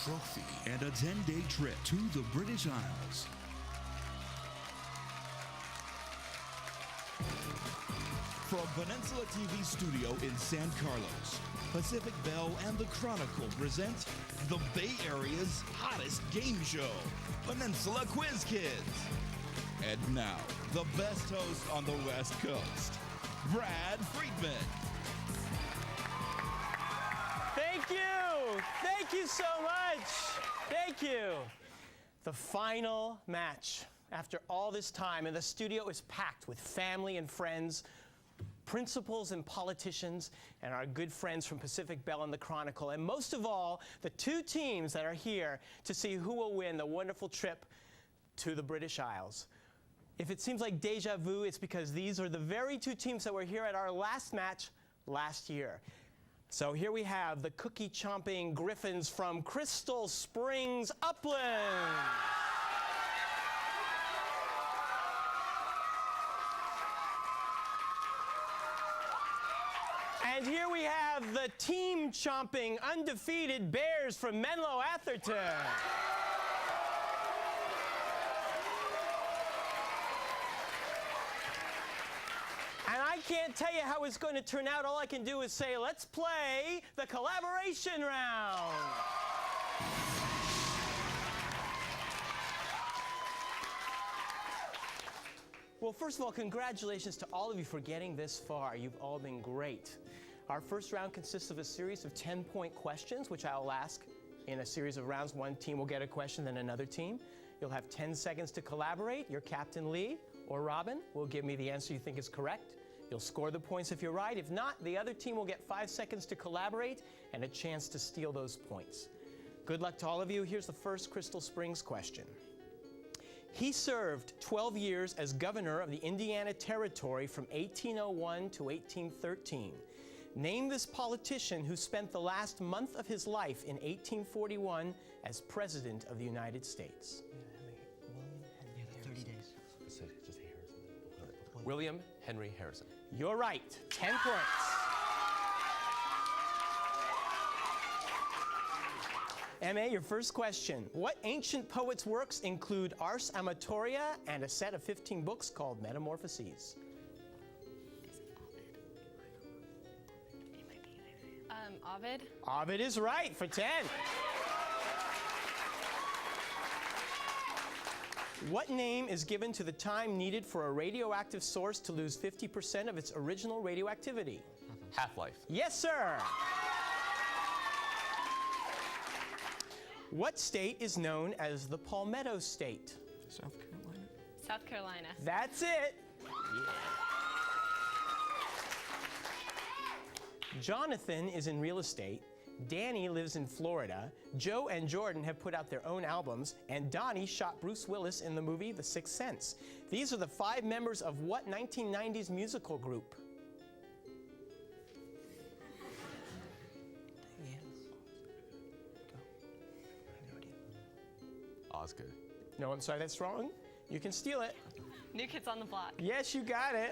trophy and a 10-day trip to the British Isles. From Peninsula TV studio in San Carlos, Pacific Bell and the Chronicle present the Bay Area's hottest game show, Peninsula Quiz Kids. And now, the best host on the West Coast, Brad Friedman. Thank you. Thank you so much. Thank you. The final match. After all this time, and the studio is packed with family and friends, principals and politicians, and our good friends from Pacific Bell and the Chronicle, and most of all, the two teams that are here to see who will win the wonderful trip to the British Isles. If it seems like deja vu, it's because these are the very two teams that were here at our last match last year. So here we have the cookie-chomping Griffins from Crystal Springs, Upland. And here we have the team-chomping, undefeated Bears from Menlo, Atherton. And I can't tell you how it's going to turn out. All I can do is say, let's play the collaboration round. Well, first of all, congratulations to all of you for getting this far. You've all been great. Our first round consists of a series of 10-point questions, which I'll ask in a series of rounds. One team will get a question, then another team. You'll have 10 seconds to collaborate. Your Captain Lee or Robin will give me the answer you think is correct. You'll score the points if you're right. If not, the other team will get 5 seconds to collaborate and a chance to steal those points. Good luck to all of you. Here's the first Crystal Springs question. He served 12 years as governor of the Indiana Territory from 1801 to 1813. Name this politician who spent the last month of his life in 1841 as President of the United States. 30 days. William Henry Harrison. You're right. 10 points. M.A., your first question. What ancient poet's works include Ars Amatoria and a set of 15 books called Metamorphoses? Ovid. Ovid is right for 10. What name is given to the time needed for a radioactive source to lose 50% of its original radioactivity? Half-life. Yes, sir. What state is known as the Palmetto State? South Carolina. South Carolina. That's it. Yeah. Jonathan is in real estate. Danny lives in Florida. Joe and Jordan have put out their own albums, and Donnie shot Bruce Willis in the movie The Sixth Sense. These are the 5 members of what 1990s musical group? Osgood. No, I'm sorry, that's wrong. You can steal it. New Kids on the Block. Yes, you got it.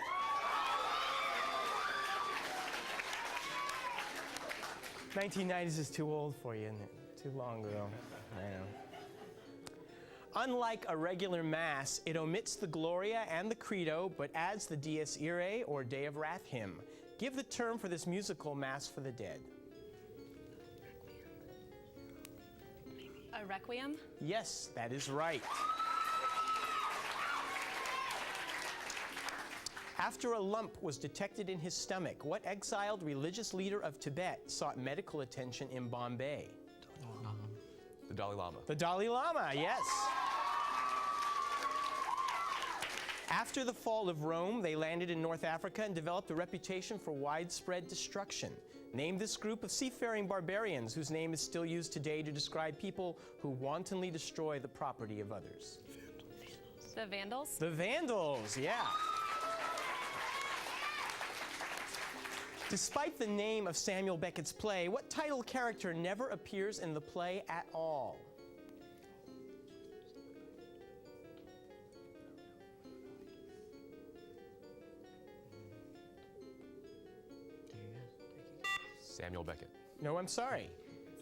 '90s is too old for you, isn't it? Too long ago. I know. Unlike a regular Mass, it omits the Gloria and the Credo, but adds the Dies Irae, or Day of Wrath hymn. Give the term for this musical Mass for the Dead. A Requiem. Yes, that is right. After a lump was detected in his stomach, what exiled religious leader of Tibet sought medical attention in Bombay? The Dalai Lama. The Dalai Lama, yes. After the fall of Rome, they landed in North Africa and developed a reputation for widespread destruction. Name this group of seafaring barbarians whose name is still used today to describe people who wantonly destroy the property of others. The Vandals. The Vandals, yeah. Despite the name of Samuel Beckett's play, what title character never appears in the play at all? Samuel Beckett. No, I'm sorry.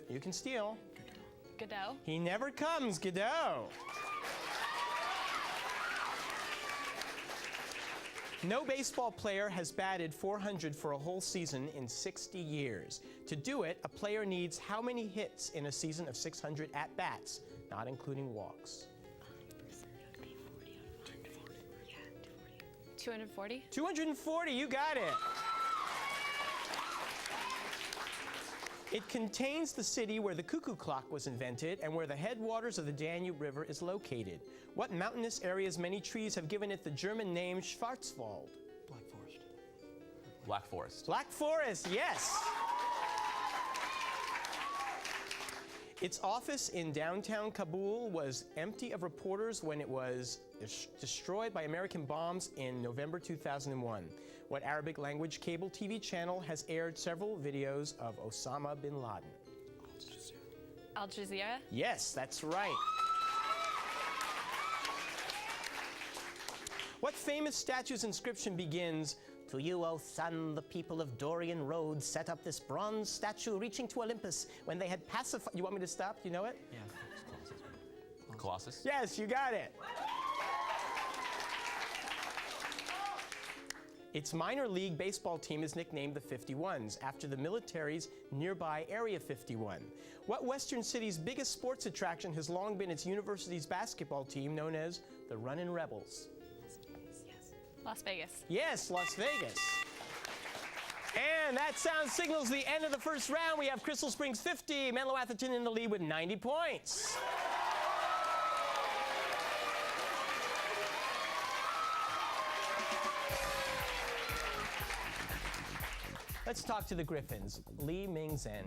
You can steal. Godot. He never comes, Godot. No baseball player has batted 400 for a whole season in 60 years. To do it, a player needs how many hits in a season of 600 at-bats, not including walks? 240. 240, you got it. It contains the city where the cuckoo clock was invented and where the headwaters of the Danube River is located. What mountainous area's many trees have given it the German name Schwarzwald? Black Forest. Black Forest. Black Forest, yes. Its office in downtown Kabul was empty of reporters when it was destroyed by American bombs in November 2001. What Arabic language cable TV channel has aired several videos of Osama bin Laden? Al Jazeera. Yes, that's right. What famous statue's inscription begins, "To you, O sun, the people of Dorian Road set up this bronze statue reaching to Olympus when they had pacified..." You want me to stop? Do you know it? Yeah. Colossus. Yes, you got it. Its minor league baseball team is nicknamed the 51s after the military's nearby Area 51. What Western city's biggest sports attraction has long been its university's basketball team known as the Runnin' Rebels? Las Vegas. Yes, Las Vegas. And that sound signals the end of the first round. We have Crystal Springs 50, Menlo Atherton in the lead with 90 points. Let's talk to the Griffins. Lee Ming-Zen.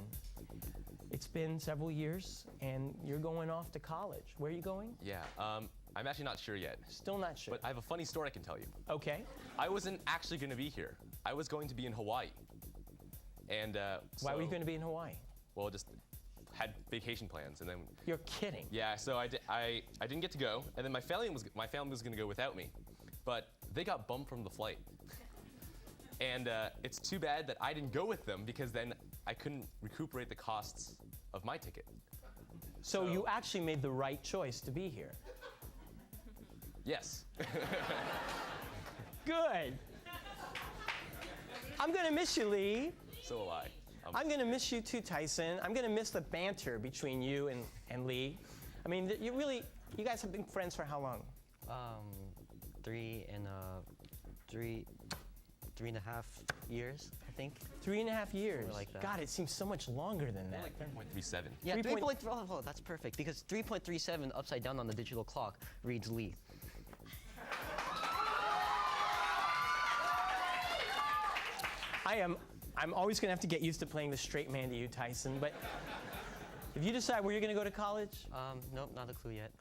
It's been several years, and you're going off to college. Where are you going? Yeah. I'm actually not sure yet. Still not sure. But I have a funny story I can tell you. Okay. I wasn't actually going to be here. I was going to be in Hawaii. And Why were you going to be in Hawaii? Well, just had vacation plans, and then You're kidding. yeah. So I didn't get to go, and then my family was going to go without me, but they got bumped from the flight. And it's too bad that I didn't go with them because then I couldn't recuperate the costs of my ticket. So you actually made the right choice to be here. Yes. Good. I'm gonna miss you, Lee. So will I. I'm gonna miss you too, Tyson. I'm gonna miss the banter between you and Lee. I mean, you guys have been friends for how long? 3.5 years, I think. 3.5 years. Somewhere like that. God, it seems so much longer than that. Like 3.37. Yeah, 3 point- oh, that's perfect because 3.37 upside down on the digital clock reads Lee. I'm always gonna have to get used to playing the straight man to you, Tyson. But if you decide where you're gonna go to college, Nope, not a clue yet.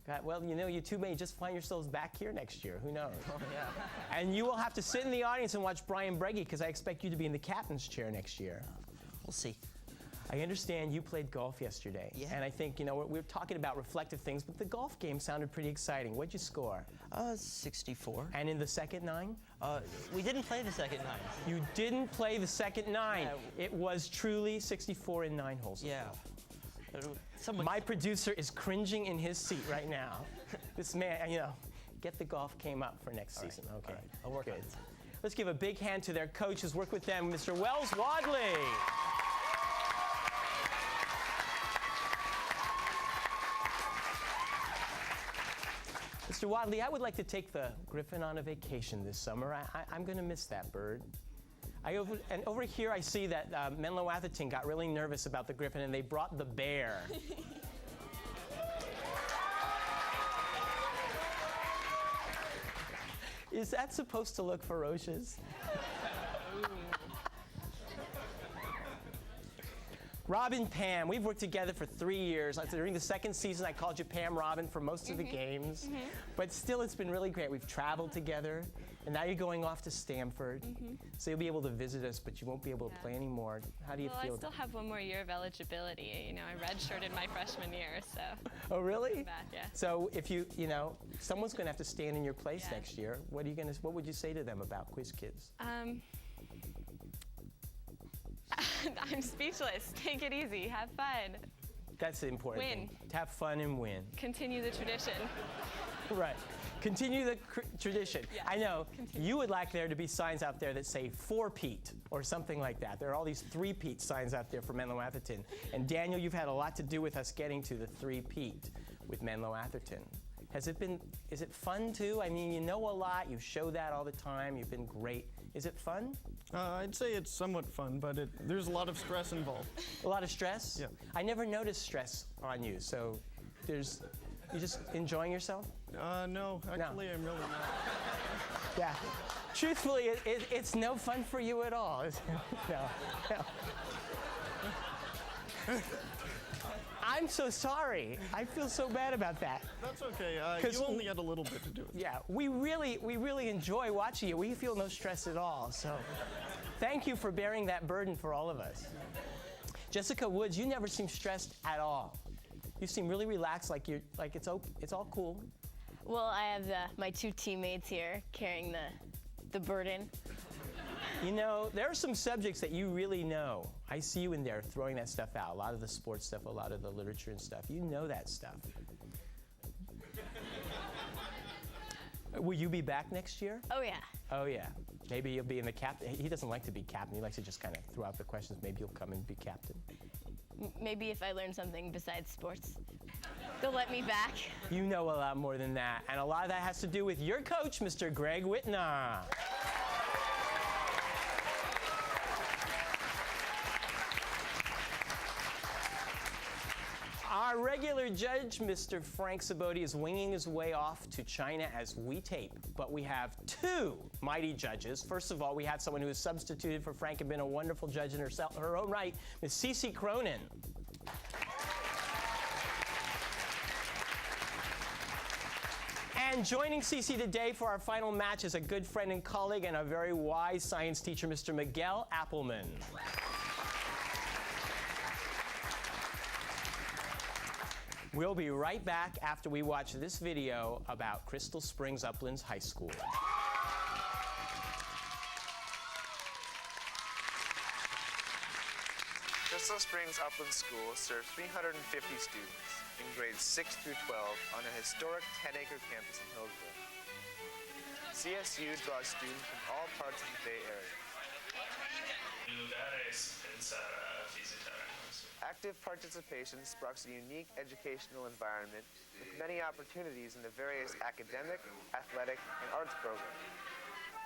God, well, you know, you two may just find yourselves back here next year. Who knows? Oh, yeah. And you will have to sit in the audience and watch Brian Breggy because I expect you to be in the captain's chair next year. We'll see. I understand you played golf yesterday. Yeah. And I think, you know, we're talking about reflective things, but the golf game sounded pretty exciting. What'd you score? 64. And in the second nine? We didn't play the second nine. You didn't play the second nine. Yeah. It was truly 64 in 9 holes. Yeah. My producer is cringing in his seat right now. This man, you know, get the golf game up for next season. Okay, I'll work on good. it. Let's give a big hand to their coach who's worked with them, Mr. Wells Wadley. Mr. Wadley, I would like to take the Griffin on a vacation this summer. I'm going to miss that bird. And over here, I see that Menlo Atherton got really nervous about the Griffin, and they brought the bear. Is that supposed to look ferocious? Rob and Pam, we've worked together for 3 years. During the second season, I called you Pam Robin for most of the games. But still, it's been really great. We've traveled together, and now you're going off to Stanford. So you'll be able to visit us, but you won't be able to play anymore. How do you Well, feel? I still have one more year of eligibility. You know, I redshirted my freshman year, so Oh, really? back, yeah. So if you know, someone's going to have to stand in your place Yeah. next year. What would you say to them about Quiz Kids? I'm speechless. Take it easy. Have fun. That's the important Win. thing. To have fun and win. Continue the tradition. Right. Continue the tradition. Yes. I know you would like there to be signs out there that say 4-peat or something like that. There are all these 3-peat signs out there for Menlo Atherton. And Daniel, you've had a lot to do with us getting to the 3-peat with Menlo Atherton. Is it fun too? I mean, you know a lot, you show that all the time, you've been great. Is it fun? I'd say it's somewhat fun, but there's a lot of stress involved. A lot of stress? Yeah. I never noticed stress on you, so you're just enjoying yourself? No, actually I'm really not. Yeah. Truthfully, it's no fun for you at all. No. I'm so sorry. I feel so bad about that. That's okay. 'Cause You only had a little bit to do with it. Yeah, we really enjoy watching you. We feel no stress at all. So thank you for bearing that burden for all of us. Jessica Woods, you never seem stressed at all. You seem really relaxed, like it's all cool. Well, I have my 2 teammates here carrying the burden. You know, there are some subjects that you really know. I see you in there throwing that stuff out. A lot of the sports stuff, a lot of the literature and stuff. You know that stuff. Will you be back next year? Oh, yeah. Oh, yeah. Maybe you'll be in the captain. He doesn't like to be captain. He likes to just kind of throw out the questions. Maybe you'll come and be captain. Maybe if I learn something besides sports, they'll let me back. You know a lot more than that. And a lot of that has to do with your coach, Mr. Greg Whitner. Our regular judge, Mr. Frank Saboti, is winging his way off to China as we tape. But we have 2 mighty judges. First of all, we had someone who has substituted for Frank and been a wonderful judge in her own right, Ms. Cece Cronin. And joining Cece today for our final match is a good friend and colleague and a very wise science teacher, Mr. Miguel Appelman. We'll be right back after we watch this video about Crystal Springs Uplands High School. Crystal Springs Upland School serves 350 students in grades 6 through 12 on a historic 10-acre campus in Hillsborough. CSU draws students from all parts of the Bay Area. Active participation sparks a unique educational environment with many opportunities in the various academic, athletic, and arts programs.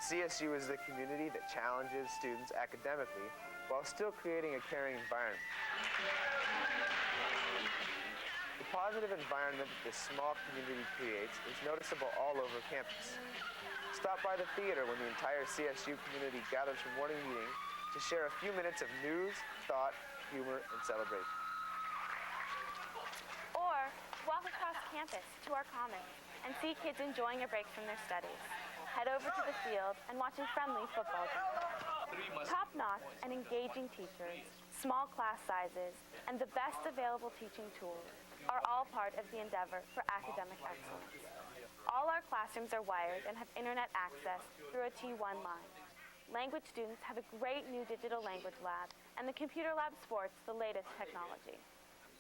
CSU is the community that challenges students academically while still creating a caring environment. The positive environment that this small community creates is noticeable all over campus. Stop by the theater when the entire CSU community gathers for morning meeting to share a few minutes of news, thought, humor, and celebration. Or walk across campus to our commons and see kids enjoying a break from their studies. Head over to the field and watch a friendly football game. Top-notch and engaging teachers, small class sizes, and the best available teaching tools are all part of the endeavor for academic excellence. All our classrooms are wired and have internet access through a T1 line. Language students have a great new digital language lab, and the computer lab sports the latest technology.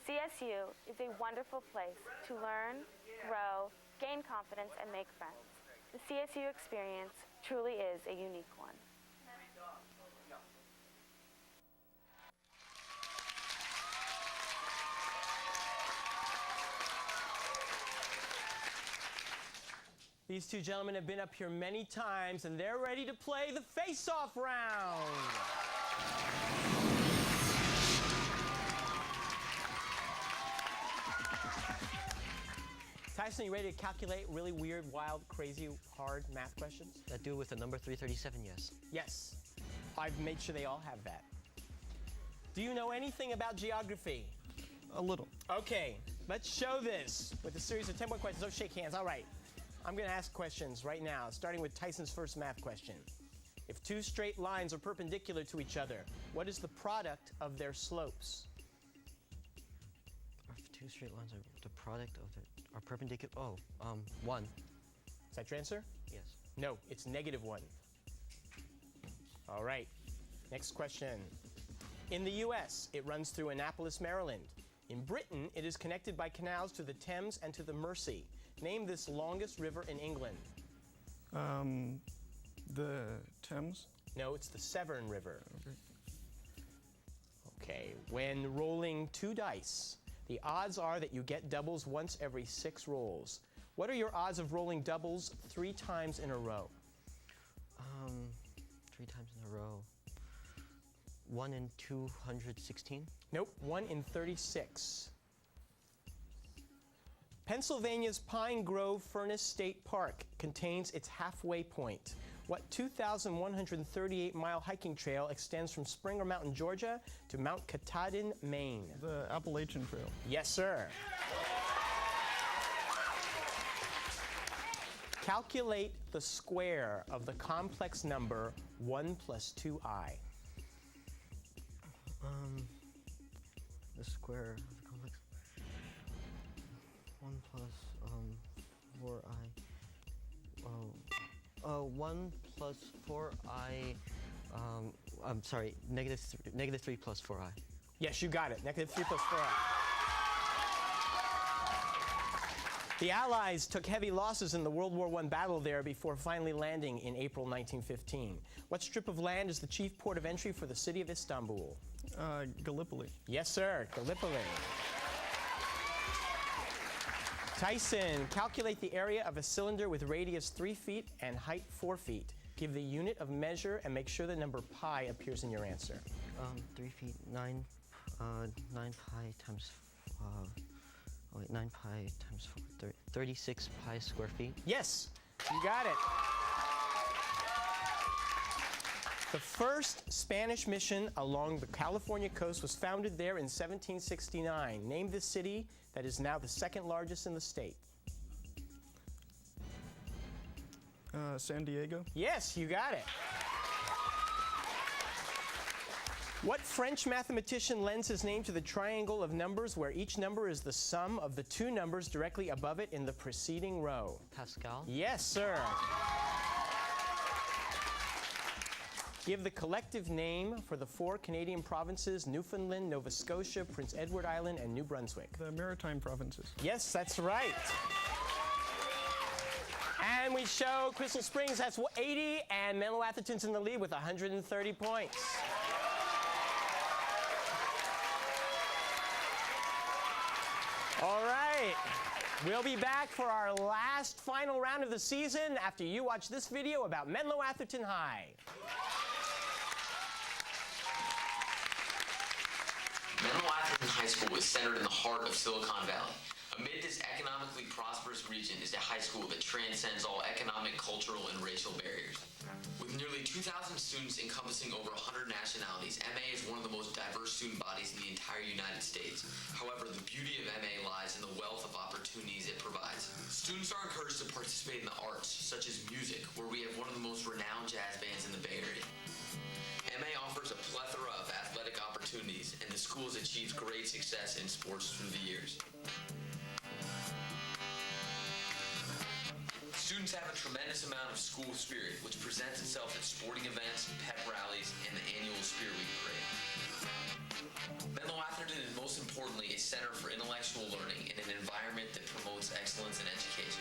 CSU is a wonderful place to learn, grow, gain confidence, and make friends. The CSU experience truly is a unique one. These 2 gentlemen have been up here many times, and they're ready to play the face-off round. Tyson, you ready to calculate really weird, wild, crazy, hard math questions? That do with the number 337, yes. Yes. I've made sure they all have that. Do you know anything about geography? A little. Okay, let's show this with a series of 10-point questions. Don't shake hands. All right. I'm going to ask questions right now, starting with Tyson's first math question. If 2 straight lines are perpendicular to each other, what is the product of their slopes? If 2 straight lines are the product of are perpendicular. 1. Is that your answer? Yes. No, it's -1. All right. Next question. In the U.S., it runs through Annapolis, Maryland. In Britain, it is connected by canals to the Thames and to the Mersey. Name this longest river in England. The Thames. No, it's the Severn River. Okay, when rolling 2 dice, the odds are that you get doubles once every 6 rolls. What are your odds of rolling doubles 3 times in a row? 3 times in a row. 1 in 216? Nope, 1 in 36. Pennsylvania's Pine Grove Furnace State Park contains its halfway point. What 2,138-mile hiking trail extends from Springer Mountain, Georgia to Mount Katahdin, Maine? The Appalachian Trail. Yes, sir. Calculate the square of the complex number 1 plus 2i. The square of the complex. 1 plus 4i. 1 plus 4i. I'm sorry. Negative 3 plus 4i. Yes, you got it. Negative 3 plus 4i. The Allies took heavy losses in the World War I battle there before finally landing in April 1915. What strip of land is the chief port of entry for the city of Istanbul? Gallipoli. Yes, sir. Gallipoli. Tyson, calculate the area of a cylinder with radius 3 feet and height 4 feet. Give the unit of measure and make sure the number pi appears in your answer. 3 feet, 9 pi times 9 pi times 4, 36 pi square feet. Yes, you got it. The first Spanish mission along the California coast was founded there in 1769. Name the city that is now the 2nd largest in the state. San Diego. Yes, you got it. What French mathematician lends his name to the triangle of numbers where each number is the sum of the 2 numbers directly above it in the preceding row? Pascal? Yes, sir. Give the collective name for the 4 Canadian provinces, Newfoundland, Nova Scotia, Prince Edward Island, and New Brunswick. The Maritime Provinces. Yes, that's right. And we show Crystal Springs has 80, and Menlo Atherton's in the lead with 130 points. All right. We'll be back for our last final round of the season after you watch this video about Menlo Atherton High. Menlo Atherton High School is centered in the heart of Silicon Valley. Amid this economically prosperous region is a high school that transcends all economic, cultural, and racial barriers. With nearly 2,000 students encompassing over 100 nationalities, MA is one of the most diverse student bodies in the entire United States. However, the beauty of MA lies in the wealth of opportunities it provides. Students are encouraged to participate in the arts, such as music, where we have one of the most renowned jazz bands in the Bay Area. MA offers a plethora of athletic opportunities, and the school has achieved great success in sports through the years. Students have a tremendous amount of school spirit, which presents itself at sporting events, pep rallies, and the annual Spirit Week parade. Menlo Atherton is most importantly a center for intellectual learning in an environment that promotes excellence in education.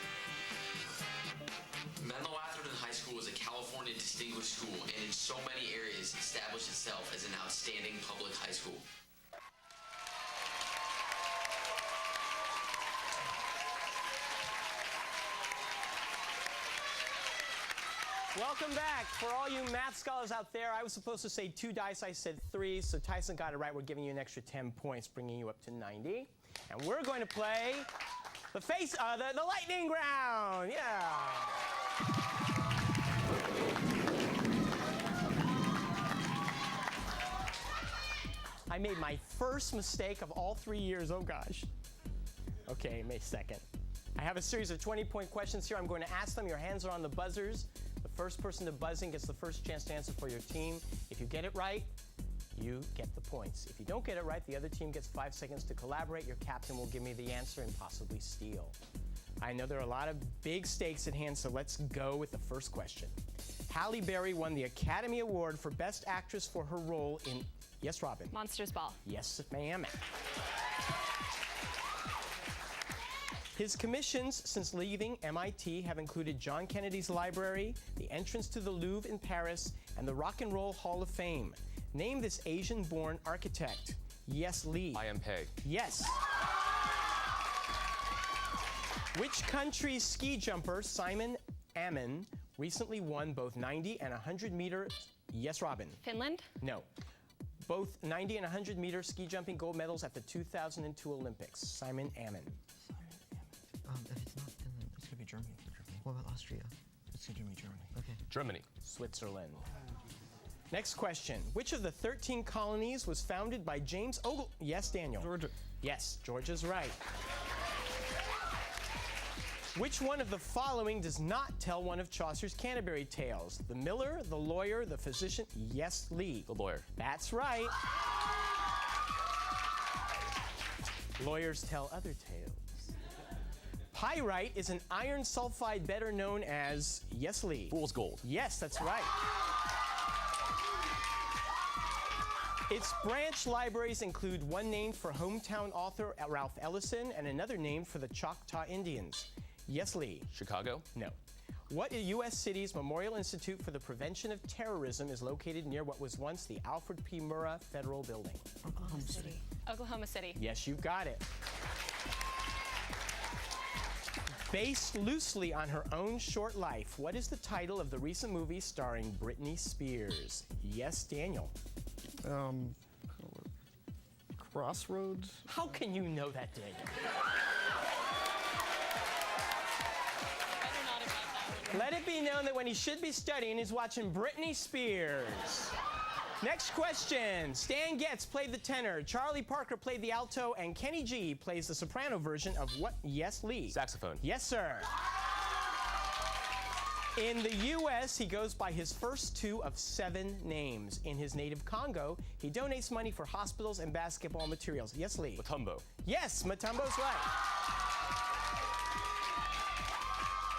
Menlo Atherton High School is a California distinguished school and in so many areas established itself as an outstanding public high school. Welcome back. For all you math scholars out there, I was supposed to say 2 dice, I said 3, so Tyson got it right. We're giving you an extra 10 points, bringing you up to 90. And we're going to play the lightning round. Yeah. I made my first mistake of all 3 years. Oh gosh. Okay, May 2nd. I have a series of 20-point questions here. I'm going to ask them. Your hands are on the buzzers. The first person to buzz in gets the first chance to answer for your team. If you get it right, you get the points. If you don't get it right, the other team gets 5 seconds to collaborate. Your captain will give me the answer and possibly steal. I know there are a lot of big stakes at hand, so let's go with the first question. Halle Berry won the Academy Award for Best Actress for her role in... Yes, Robin? Monsters Ball. Yes, ma'am. His commissions since leaving MIT have included John Kennedy's Library, the entrance to the Louvre in Paris, and the Rock and Roll Hall of Fame. Name this Asian-born architect. Yes, Lee. I am Pei. Yes. Which country's ski jumper, Simon Ammann, recently won both 90 and 100 meter, yes, Robin? Finland? No. Both 90 and 100 meter ski jumping gold medals at the 2002 Olympics. Simon Ammann. If it's not Finland, It's gonna be Germany. what about Austria? It's gonna be Germany. Okay. Germany. Switzerland. Next question. Which of the 13 colonies was founded by James Ogle? Yes, Daniel. Georgia. Yes, Georgia's right. Which one of the following does not tell one of Chaucer's Canterbury Tales? The miller, the lawyer, the physician? Yes, Lee. The lawyer. That's right. Lawyers tell other tales. Pyrite is an iron sulfide better known as, yes, Lee. Fool's gold. Yes, that's right. Its branch libraries include one named for hometown author Ralph Ellison and another named for the Choctaw Indians. Yes, Lee. Chicago. No. What U.S. city's Memorial Institute for the Prevention of Terrorism is located near what was once the Alfred P. Murrah Federal Building? Oklahoma City. Oklahoma City. Yes, you got it. Based loosely on her own short life, what is the title of the recent movie starring Britney Spears? Yes, Daniel. Crossroads. How can you know that, Daniel? Better not about that one. Let it be known that when he should be studying, he's watching Britney Spears. Next question. Stan Getz played the tenor, Charlie Parker played the alto, and Kenny G plays the soprano version of what? Yes, Lee. Saxophone. Yes, sir. In the U.S., he goes by his first two of 7 names. In his native Congo, he donates money for hospitals and basketball materials. Yes, Lee. Matumbo. Yes, Matumbo's right.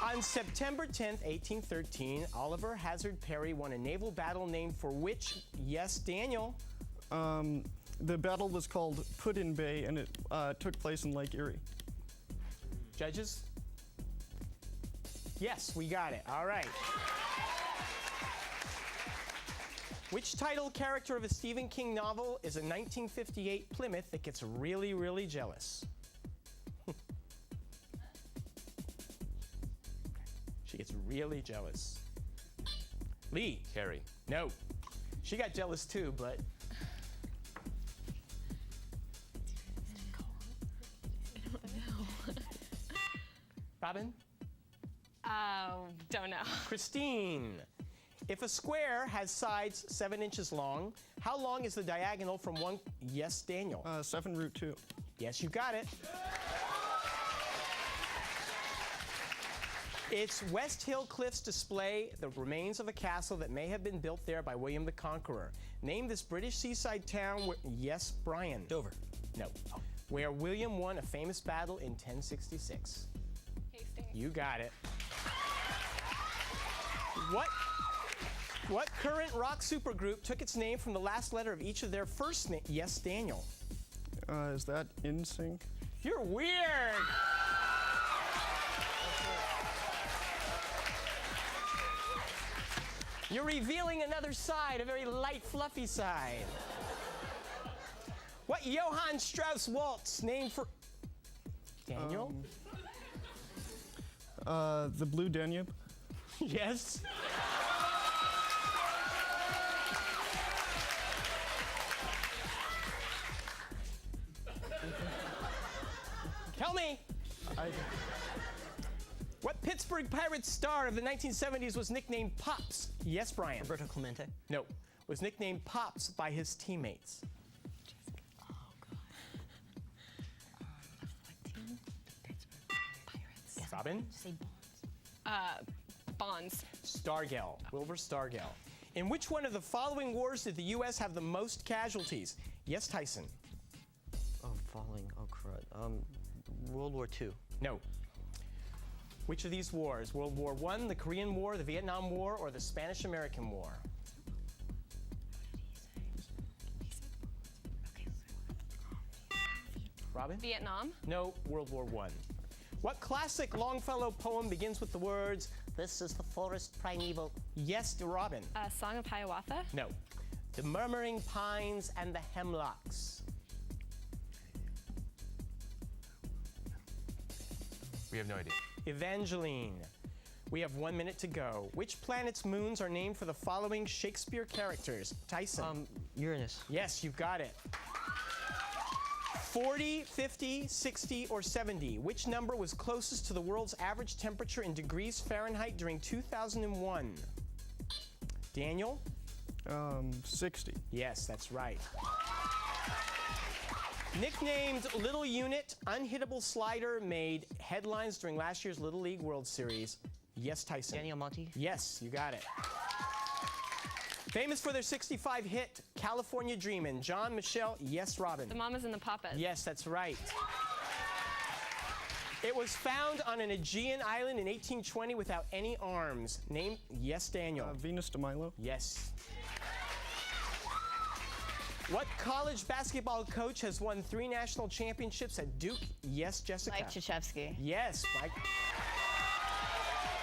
On September 10th, 1813, Oliver Hazard Perry won a naval battle named for which? Yes, Daniel. The battle was called Put-in Bay, and it took place in Lake Erie. Judges? Yes, we got it. All right. Which title character of a Stephen King novel is a 1958 Plymouth that gets really, really jealous? She gets really jealous. Lee. Carrie. No. She got jealous too, but. Robin? Don't know. Christine. If a square has sides 7 inches long, how long is the diagonal from one? Yes, Daniel. 7√2. Yes, you got it. Its West Hill Cliffs display the remains of a castle that may have been built there by William the Conqueror. Name this British seaside town where, yes, Brian. Dover. No. Where William won a famous battle in 1066. Hastings. You got it. What current rock supergroup took its name from the last letter of each of their first names? Yes, Daniel. Is that NSYNC? You're weird. You're revealing another side, a very light, fluffy side. What Johann Strauss waltz named for? Daniel? The Blue Danube. Yes. Tell me. What Pittsburgh Pirates star of the 1970s was nicknamed Pops? Yes, Brian. Roberto Clemente. No. Was nicknamed Pops by his teammates. Oh, God. What team? Pittsburgh Pirates. Robin? Say Bonds. Bonds. Stargell. Wilbur Stargell. In which one of the following wars did the U.S. have the most casualties? Yes, Tyson. Oh, falling. Oh, crud. World War II. No. Which of these wars? World War I, the Korean War, the Vietnam War, or the Spanish-American War? Robin? Vietnam. No, World War I. What classic Longfellow poem begins with the words, "This is the forest primeval"? Yes, Robin. Song of Hiawatha? No. The murmuring pines and the hemlocks. We have no idea. Evangeline. We have 1 minute to go. Which planet's moons are named for the following Shakespeare characters? Tyson. Uranus. Yes, you've got it. 40, 50, 60, or 70? Which number was closest to the world's average temperature in degrees Fahrenheit during 2001? Daniel? 60. Yes, that's right. Nicknamed Little Unit, unhittable slider made headlines during last year's Little League World Series. Yes, Tyson. Daniel Monti. Yes, you got it. Famous for their 65 hit, California Dreamin', John, Michelle, yes, Robin. The Mamas and the Papas. Yes, that's right. It was found on an Aegean island in 1820 without any arms. Name, yes, Daniel. Venus de Milo. Yes. What college basketball coach has won 3 national championships at Duke? Yes, Jessica. Mike Krzyzewski. Yes, Mike.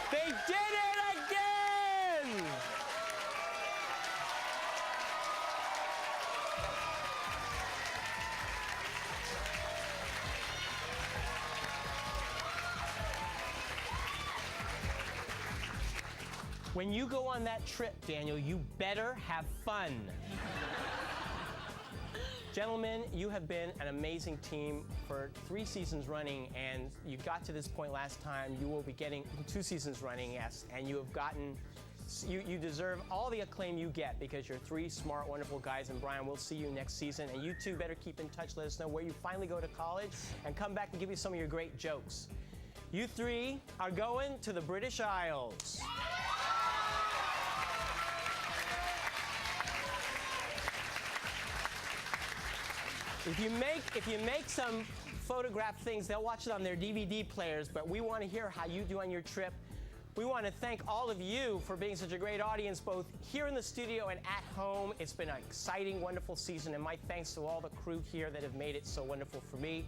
They did it again! When you go on that trip, Daniel, you better have fun. Gentlemen, you have been an amazing team for 3 seasons running, and you got to this point last time. You will be getting 2 seasons running, yes, and you have gotten, you deserve all the acclaim you get because you're 3 smart, wonderful guys. And Brian, we'll see you next season, and you two better keep in touch. Let us know where you finally go to college, and come back and give you some of your great jokes. You 3 are going to the British Isles. If you make some photograph things, they'll watch it on their DVD players, but we want to hear how you do on your trip. We want to thank all of you for being such a great audience, both here in the studio and at home. It's been an exciting, wonderful season, and my thanks to all the crew here that have made it so wonderful for me.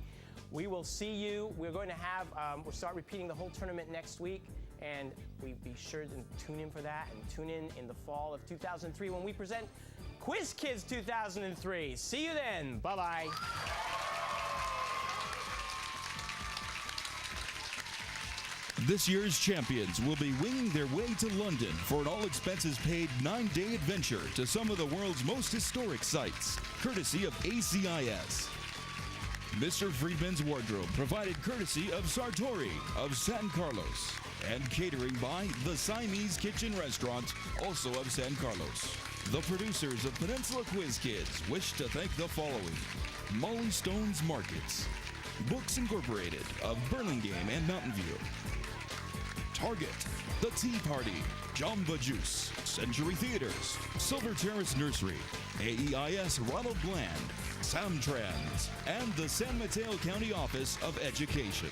We will see you. We're going to have, we'll start repeating the whole tournament next week, and we be sure to tune in for that, and tune in the fall of 2003 when we present Quiz Kids 2003. See you then. Bye-bye. This year's champions will be winging their way to London for an all-expenses-paid 9-day adventure to some of the world's most historic sites, courtesy of ACIS. Mr. Friedman's wardrobe provided courtesy of Sartori of San Carlos, and catering by the Siamese Kitchen Restaurant, also of San Carlos. The producers of Peninsula Quiz Kids wish to thank the following: Molly Stone's Markets, Books Incorporated of Burlingame and Mountain View, Target, The Tea Party, Jamba Juice, Century Theaters, Silver Terrace Nursery, AEIS Ronald Bland, Samtrans, and the San Mateo County Office of Education.